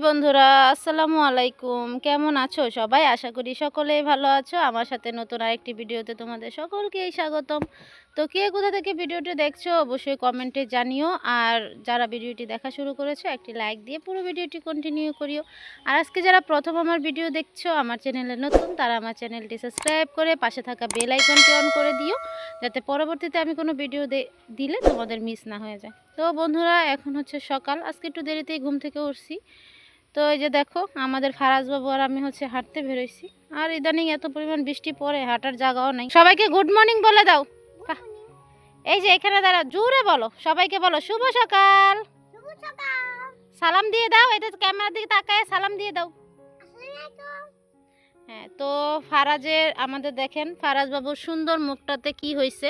বন্ধুরা, আসসালামু আলাইকুম। কেমন আছো সবাই? আশা করি সকলেই ভালো আছো। আমার সাথে নতুন আরেকটি ভিডিওতে তোমাদের সকলকেই স্বাগতম। তো কে কোথা থেকে ভিডিওটি দেখছো অবশ্যই কমেন্টে জানিও। আর যারা ভিডিওটি দেখা শুরু করেছো একটি লাইক দিয়ে পুরো ভিডিওটি কন্টিনিউ করিও। আর আজকে যারা প্রথম আমার ভিডিও দেখছো, আমার চ্যানেলে নতুন, তারা আমার চ্যানেলটি সাবস্ক্রাইব করে পাশে থাকা বেল আইকনটি অন করে দিও, যাতে পরবর্তীতে আমি কোনো ভিডিও দিলে তোমাদের মিস না হয়ে যায়। তো বন্ধুরা, এখন হচ্ছে সকাল, আজকে একটু দেরিতেই ঘুম থেকে উঠছি। তো এই যে দেখো, আমাদের ফারাজবাবু আর আমি হচ্ছে হাঁটতে বেরোইছি। আর ইদানিং এত পরিমাণ বৃষ্টি পড়ে, হাঁটার জায়গাও নাই। সবাইকে গুড মর্নিং বলে দাও। এই যে এখানে দাঁড়া, জোরে বলো, সবাইকে বলো শুভ সকাল। সালাম দিয়ে দাও, এটা ক্যামেরার দিকে তাকায় সালাম দিয়ে দাও। হ্যাঁ, তো ফারাজের আমাদের দেখেন ফারাজবাবুর সুন্দর মুখটাতে কি হয়েছে।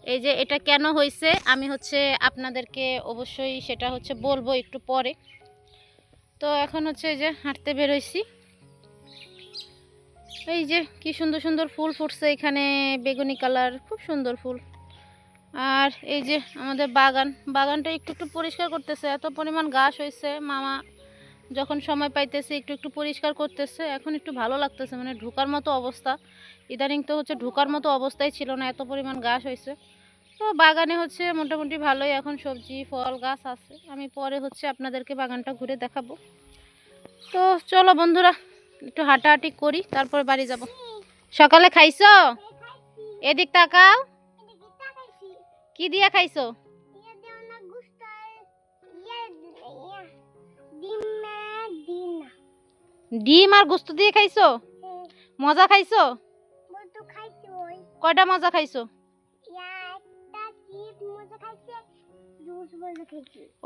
এই যে এটা কেন হয়েছে আমি হচ্ছে আপনাদেরকে অবশ্যই সেটা হচ্ছে বলবো একটু পরে। তো এখন হচ্ছে এই যে হাঁটতে বেরোইছি। এই যে কি সুন্দর সুন্দর ফুল ফুটছে এখানে, বেগুনি কালার, খুব সুন্দর ফুল। আর এই যে আমাদের বাগানটা একটু একটু পরিষ্কার করতেছে, এত পরিমাণ ঘাস হয়েছে। মামা যখন সময় পাইতেছে একটু একটু পরিষ্কার করতেছে। এখন একটু ভালো লাগতেছে, মানে ঢোকার মতো অবস্থা। ইদানিং তো হচ্ছে ঢোকার মতো অবস্থায় ছিল না, এত পরিমাণ ঘাস হয়েছে। তো বাগানে হচ্ছে মোটামুটি ভালোই এখন সবজি ফল গাছ আছে। আমি পরে হচ্ছে আপনাদেরকে বাগানটা ঘুরে দেখাবো। তো চলো বন্ধুরা, একটু হাঁটাহাঁটি করি, তারপর বাড়ি যাব। সকালে খাইছো? এদিক তাকাও। কি দিয়া খাইছো? ডিম আর গোস্ত দিয়ে খাইছো? মজা খাইছো? কয়টা মজা খাইছো?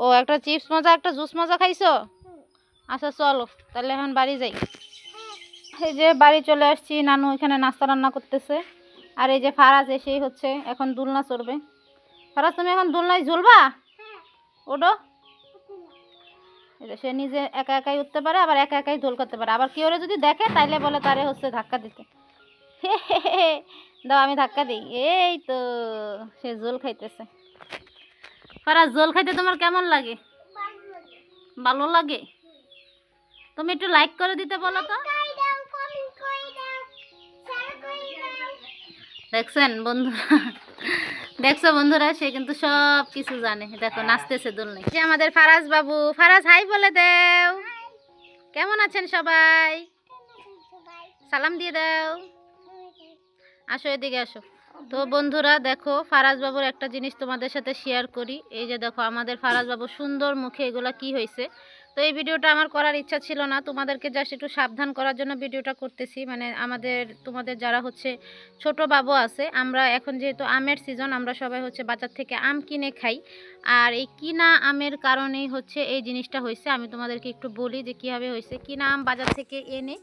ও, একটা চিপস মজা একটা জুস মজা খাইছো। আচ্ছা চলো তাহলে এখন বাড়ি যাই। এই যে বাড়ি চলে আসছি, নানু এখানে নাস্তা রান্না করতেছে। আর এই যে ফারাজ এসেই হচ্ছে এখন দোলনা চড়বে। ফারাজ, তুমি এখন দোলনায় ঝুলবা? ওঠো। সে নিজে একা একাই উঠতে পারে, আবার একা একাই দোল করতে পারে। আবার কেউ যদি দেখে তাইলে বলে তারে হচ্ছে ধাক্কা দিতে। দাও আমি ধাক্কা দিই। এই তো সে জোল খাইতেছে। ফারাজ, জোল খাইতে তোমার কেমন লাগে? ভালো লাগে? তুমি একটু লাইক করে দিতে বলো তো। দেখছেন বন্ধুরা, দেখছো বন্ধুরা, সে কিন্তু সব কিছু জানে। দেখো নাচতেছে দোলনায়। যে আমাদের ফারাজ বাবু, ফারাজ হাই বলে দেও। কেমন আছেন সবাই? সালাম দিয়ে দাও। আসো এদিকে আসো। তো বন্ধুরা দেখো, ফারাজ বাবুর একটা জিনিস তোমাদের সাথে শেয়ার করি। এই যে দেখো আমাদের ফারাজ বাবুর সুন্দর মুখে এগুলা কি হয়েছে। তো এই ভিডিওটা আমার করার ইচ্ছা ছিল না, তোমাদেরকে জাস্ট একটু সাবধান করার জন্য ভিডিওটা করতেছি। মানে তোমাদের যারা হচ্ছে ছোট বাবু আছে, আমরা এখন যেহেতু আমের সিজন, আমরা সবাই হচ্ছে বাজার থেকে আম কিনে খাই। আর এই কিনা আমের কারণেই হচ্ছে এই জিনিসটা হয়েছে। আমি তোমাদেরকে একটু বলি যে কীভাবে হয়েছে। কিনা আম বাজার থেকে এনে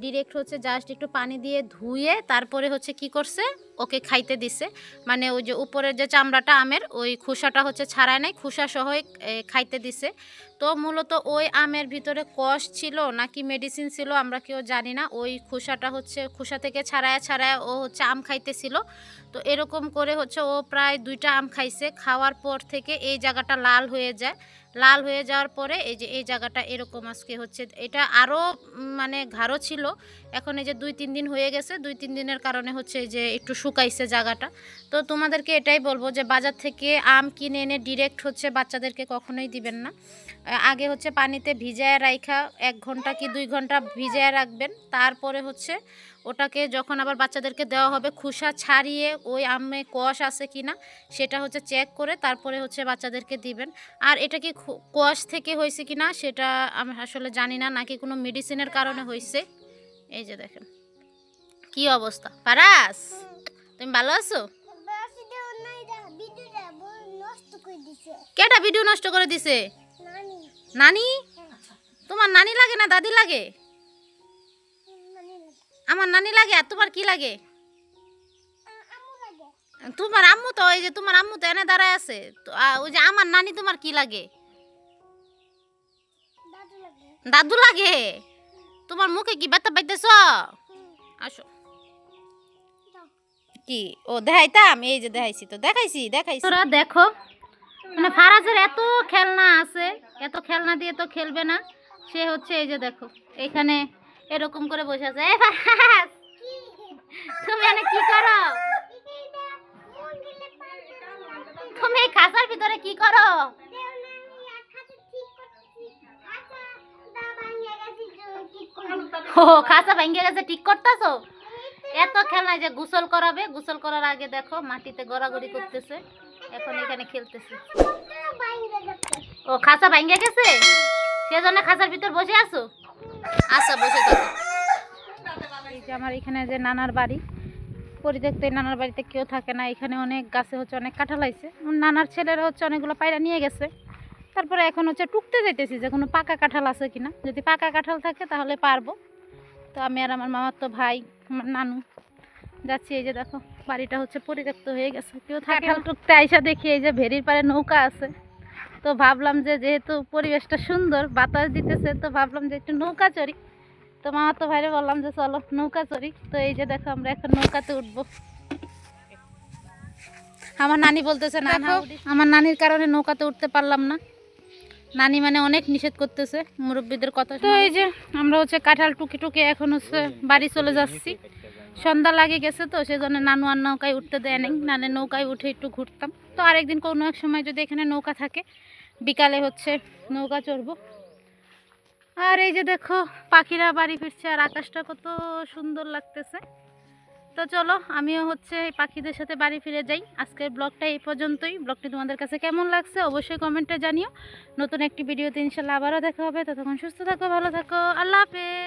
ডিরেক্ট হচ্ছে জাস্ট একটু পানি দিয়ে ধুয়ে তারপরে হচ্ছে কি করছে, ওকে খাইতে দিছে। মানে ওই যে উপরের যে চামড়াটা আমের, ওই খোসাটা হচ্ছে ছাড়ায় নাই, খোসা সহই খাইতে দিছে। তো মূলত ওই আমের ভিতরে কষ ছিল নাকি মেডিসিন ছিল আমরা কেউ জানি না। ওই খোসাটা হচ্ছে খোসা থেকে ছাড়ায় ও হচ্ছে আম খাইতেছিল। তো এরকম করে হচ্ছে ও প্রায় 2টা আম খাইছে। খাওয়ার পর থেকে এই জায়গাটা লাল হয়ে যায়। লাল হয়ে যাওয়ার পরে এই যে এই জায়গাটা এরকম আজকে হচ্ছে, এটা আরও মানে ঘাড়ো ছিল। এখন এই যে 2-3 দিন হয়ে গেছে, 2-3 দিনের কারণে হচ্ছে যে একটু শুকাইছে জায়গাটা। তো তোমাদেরকে এটাই বলবো যে বাজার থেকে আম কিনে এনে ডিরেক্ট হচ্ছে বাচ্চাদেরকে কখনোই দিবেন না। আগে হচ্ছে পানিতে ভিজায় রাখা 1 ঘন্টা কি 2 ঘন্টা ভিজায় রাখবেন। তারপরে হচ্ছে ওটাকে যখন আবার বাচ্চাদেরকে দেওয়া হবে, খোসা ছাড়িয়ে ওই আমে কষ আছে কিনা সেটা হচ্ছে চেক করে তারপরে হচ্ছে বাচ্চাদেরকে দিবেন। আর এটা কি কষ থেকে হয়েছে কিনা সেটা আমি আসলে জানি না, নাকি কোনো মেডিসিনের কারণে হয়েছে। এই যে দেখেন কি অবস্থা। ফারাজ, তুমি ভালো আছো? কেটা ভিডিও নষ্ট করে দিছে? নানি? তোমার নানি লাগে না দাদি লাগে? আমার নানি লাগে। আর তোমার কি লাগে? তোমার আম্মু তো, ওই যে তোমার আম্মু তো এনে দাঁড়ায় আছে। ওই যে আমার নানি তোমার কি লাগে? দাদু লাগে। তোমার মুখে কি ব্যথা পাইতেছ? আসো। কি ও দেখাইতাম? এই যে দেখাইছি, তো দেখাইছি। তোরা দেখো, মানে ফারাজের এত খেলনা আছে, এত খেলনা দিয়ে তো খেলবে না। সে হচ্ছে এই যে দেখো এখানে এরকম করে বসে আছে। এই ফারাজ, তুমি এখানে কি করো? তুমি এই খাঁচার ভিতরে কি করো? ও খাঁচা ভেঙে গেছে, ঠিক করতেছো? এত খেলনা যে গোসল করাবে, গোসল করার আগে দেখো মাটিতে গড়াগড়ি করতেছে, এখন এখানে খেলতেছে। ও খাঁচা ভেঙে গেছে, সেজন্য খাঁচার ভিতর বসে আছো? আচ্ছা বসে থাকো। এই যে আমার এখানে যে নানার বাড়ি, পরিত্যক্ত এই নানার বাড়িতে কেউ থাকে না। এখানে অনেক গাছে হচ্ছে অনেক কাঁঠাল আইছে, নানার ছেলেরা হচ্ছে অনেকগুলো পায়রা নিয়ে গেছে। তারপরে এখন হচ্ছে টুকতে যাইতেছি যে কোনো পাকা কাঁঠাল আছে কিনা, যদি পাকা কাঁঠাল থাকে তাহলে পারবো। তো আমি আর আমার মামার তো ভাই, আমার নানু যাচ্ছি। এই যে দেখো বাড়িটা হচ্ছে পরিত্যক্ত হয়ে গেছে, কেউ থাকে। কাঁঠাল টুকতে আইসা দেখি এই যে ভেরির পাড়ে নৌকা আছে। তো ভাবলাম যে যেহেতু পরিবেশটা সুন্দর, বাতাস দিতেছে, তো ভাবলাম যে একটু নৌকা চড়ি। তো মামা তো ভাইরে বললাম যে চলো নৌকা চড়ি। তো এই যে দেখো আমরা এখন নৌকাতে উঠবো। আমার নানি বলতেছে না, আমার নানির কারণে নৌকাতে উঠতে পারলাম না। নানি মানে অনেক নিষেধ করতেছে মুরব্বীদের কথা। তো এই যে আমরা হচ্ছে কাঁঠাল টুকে টুকে এখন হচ্ছে বাড়ি চলে যাচ্ছি। সন্ধ্যা লাগে গেছে, তো সেজন্য নানু আর নৌকায় উঠতে দেয় নাই, নানে নৌকায় উঠে একটু ঘুরতাম। তো আরেকদিন কোনো এক সময় যদি এখানে নৌকা থাকে, বিকালে হচ্ছে নৌকা চড়বো। আর এই যে দেখো পাখিরা বাড়ি ফিরছে, আর আকাশটা কত সুন্দর লাগতেছে। তো চলো আমিও হচ্ছে এই পাখিদের সাথে বাড়ি ফিরে যাই। আজকের ব্লগটা এই পর্যন্তই। ব্লগটি তোমাদের কাছে কেমন লাগছে অবশ্যই কমেন্টে জানিও। নতুন একটি ভিডিওতে ইনশাল্লাহ আবারও দেখা হবে। ততক্ষণ সুস্থ থাকো, ভালো থাকো, আল্লাহ হাফেজ।